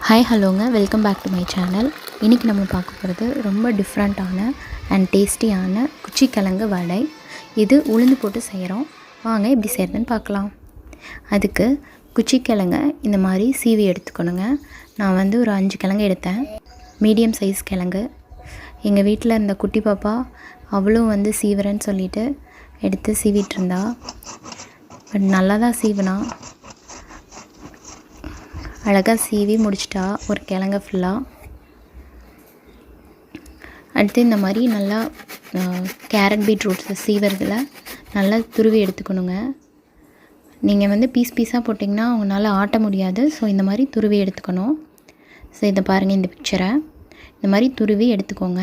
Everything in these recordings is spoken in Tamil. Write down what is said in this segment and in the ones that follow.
ஹாய் ஹலோங்க, welcome back to my channel. இன்றைக்கி நம்ம பார்க்க போகிறது ரொம்ப டிஃப்ரெண்ட்டான அண்ட் டேஸ்டியான குச்சிக்கிழங்கு வடை. இது உளுந்து போட்டு செய்கிறோம். வாங்க எப்படி செய்கிறதுன்னு பார்க்கலாம். அதுக்கு குச்சிக்கிழங்க இந்த மாதிரி சீவி எடுத்துக்கணுங்க. நான் வந்து ஒரு 5 கிழங்கு எடுத்தேன், மீடியம் சைஸ் கிழங்கு. எங்கள் வீட்டில் இருந்த குட்டி பாப்பா அவளும் வந்து சீவுறேன்னு சொல்லிவிட்டு எடுத்து சீவிட்டு இருந்தா. பட் நல்லா தான் சீவினா, அழகாக சீவி முடிச்சிட்டா ஒரு கிழங்க ஃபுல்லாக. அடுத்து இந்த மாதிரி நல்லா கேரட் பீட்ரூட்ஸை சீவுறதுல நல்லா துருவி எடுத்துக்கணுங்க. நீங்கள் வந்து பீஸாக போட்டிங்கன்னா அவங்களால ஆட்ட முடியாது. ஸோ இந்த மாதிரி துருவி எடுத்துக்கணும். ஸோ இதை பாருங்கள், இந்த பிக்சரை இந்த மாதிரி துருவி எடுத்துக்கோங்க.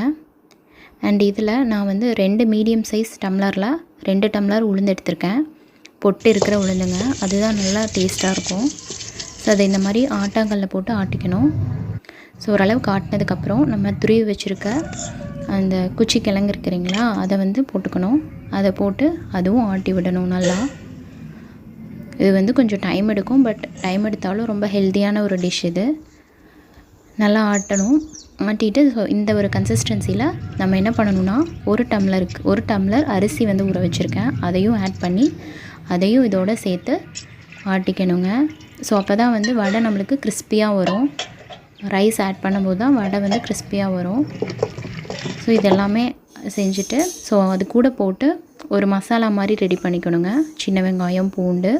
அண்ட் இதில் நான் வந்து 2 மீடியம் சைஸ் டம்ளரில் 2 டம்ளர் உளுந்து எடுத்திருக்கேன். பொட்டு இருக்கிற உளுந்துங்க, அதுதான் நல்லா டேஸ்ட்டாக இருக்கும். ஸோ அதை இந்த மாதிரி ஆட்டாங்கல்லில் போட்டு ஆட்டிக்கணும். ஸோ ஓரளவுக்கு ஆட்டினதுக்கப்புறம் நம்ம துருவி வச்சுருக்க அந்த குச்சி கிழங்கு இருக்கிறீங்களா, அதை வந்து போட்டுக்கணும். அதை போட்டு அதுவும் ஆட்டி விடணும் நல்லா. இது வந்து கொஞ்சம் டைம் எடுக்கும், பட் டைம் எடுத்தாலும் ரொம்ப ஹெல்த்தியான ஒரு டிஷ் இது. நல்லா ஆட்டணும். ஆட்டிட்டு ஸோ இந்த ஒரு கன்சிஸ்டன்சியில் நம்ம என்ன பண்ணணும்னா, ஒரு டம்ளர் அரிசி வந்து ஊற வச்சுருக்கேன், அதையும் ஆட் பண்ணி அதையும் இதோடு சேர்த்து ஆட்டிக்கணுங்க. ஸோ அப்போ தான் வந்து வடை நம்மளுக்கு கிறிஸ்பியாக வரும். ரைஸ் ஆட் பண்ணும்போது தான் வடை வந்து கிறிஸ்பியாக வரும். ஸோ இதெல்லாமே செஞ்சுட்டு ஸோ அது கூட போட்டு ஒரு மசாலா மாதிரி ரெடி பண்ணிக்கணுங்க. சின்ன வெங்காயம், பூண்டு,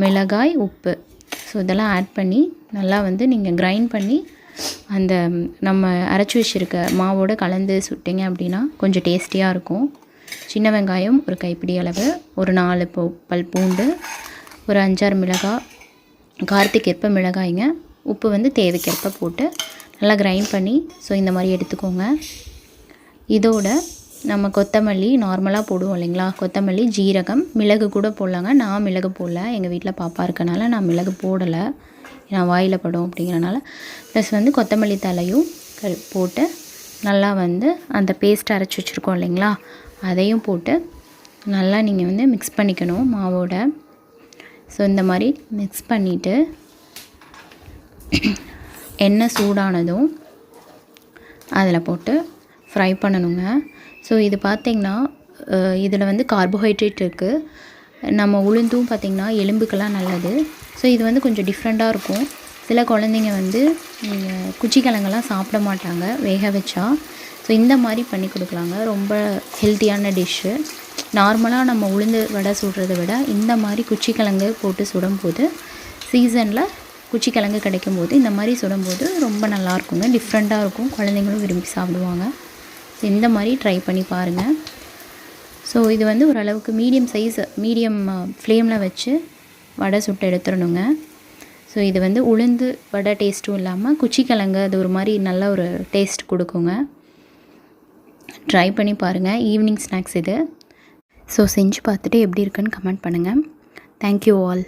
மிளகாய், உப்பு, ஸோ இதெல்லாம் ஆட் பண்ணி நல்லா வந்து நீங்கள் கிரைண்ட் பண்ணி அந்த நம்ம அரைச்சி வச்சுருக்க மாவோடு கலந்து சுட்டிங்க அப்படின்னா கொஞ்சம் டேஸ்டியாக இருக்கும். சின்ன வெங்காயம் ஒரு கைப்பிடி அளவு, ஒரு 4 பல் பூண்டு, ஒரு 5-6 மிளகாய், காரத்துக்கேற்ப மிளகாய்ங்க, உப்பு வந்து தேவைக்கேற்ப போட்டு நல்லா கிரைண்ட் பண்ணி ஸோ இந்த மாதிரி எடுத்துக்கோங்க. இதோட நம்ம கொத்தமல்லி நார்மலாக போடுவோம் இல்லைங்களா, கொத்தமல்லி, ஜீரகம், மிளகு கூட போடலாங்க. நான் மிளகு போடல, எங்கள் வீட்டில் பாப்பா இருக்கனால நான் மிளகு போடலை, நான் வாயில் படும் அப்படிங்கிறனால. ப்ளஸ் வந்து கொத்தமல்லி தலையும் போட்டு நல்லா வந்து அந்த பேஸ்ட் அரைச்சி வச்சுருக்கோம் இல்லைங்களா, அதையும் போட்டு நல்லா நீங்கள் வந்து மிக்ஸ் பண்ணிக்கணும் மாவோட. ஸோ இந்த மாதிரி மிக்ஸ் பண்ணிவிட்டு எண்ணெய் சூடானதும் அதில் போட்டு ஃப்ரை பண்ணணுங்க. ஸோ இது பார்த்திங்கன்னா இதில் வந்து கார்போஹைட்ரேட் இருக்குது. நம்ம உளுந்தும் பார்த்திங்கன்னா எலும்புக்கெல்லாம் நல்லது. ஸோ இது வந்து கொஞ்சம் டிஃப்ரெண்ட்டாக இருக்கும். சில குழந்தைங்க வந்து குச்சிக்கிழங்கெல்லாம் சாப்பிட மாட்டாங்க வேக வச்சா. ஸோ இந்த மாதிரி பண்ணி கொடுக்கலாங்க. ரொம்ப ஹெல்த்தியான டிஷ்ஷு. நார்மலாக நம்ம உளுந்து வடை சுடுறதை விட இந்த மாதிரி குச்சிக்கிழங்கு போட்டு சுடும்போது, சீசனில் குச்சிக்கிழங்கு கிடைக்கும்போது இந்த மாதிரி சுடும்போது ரொம்ப நல்லாயிருக்குங்க. டிஃப்ரெண்ட்டாக இருக்கும், குழந்தைங்களும் விரும்பி சாப்பிடுவாங்க. ஸோ இந்த மாதிரி ட்ரை பண்ணி பாருங்கள். ஸோ இது வந்து ஓரளவுக்கு மீடியம் ஃப்ளேமில் வச்சு வடை சுட்டு எடுத்துடணுங்க. ஸோ இது வந்து உளுந்து வடை டேஸ்ட்டும் இல்லாமல் குச்சிக்கிழங்கு அது ஒரு மாதிரி நல்ல ஒரு டேஸ்ட் கொடுக்குங்க. ட்ரை பண்ணி பாருங்கள். ஈவினிங் ஸ்நாக்ஸ் இது. ஸோ செஞ்சு பார்த்துட்டு எப்படி இருக்குன்னு கமெண்ட் பண்ணுங்கள். Thank you all.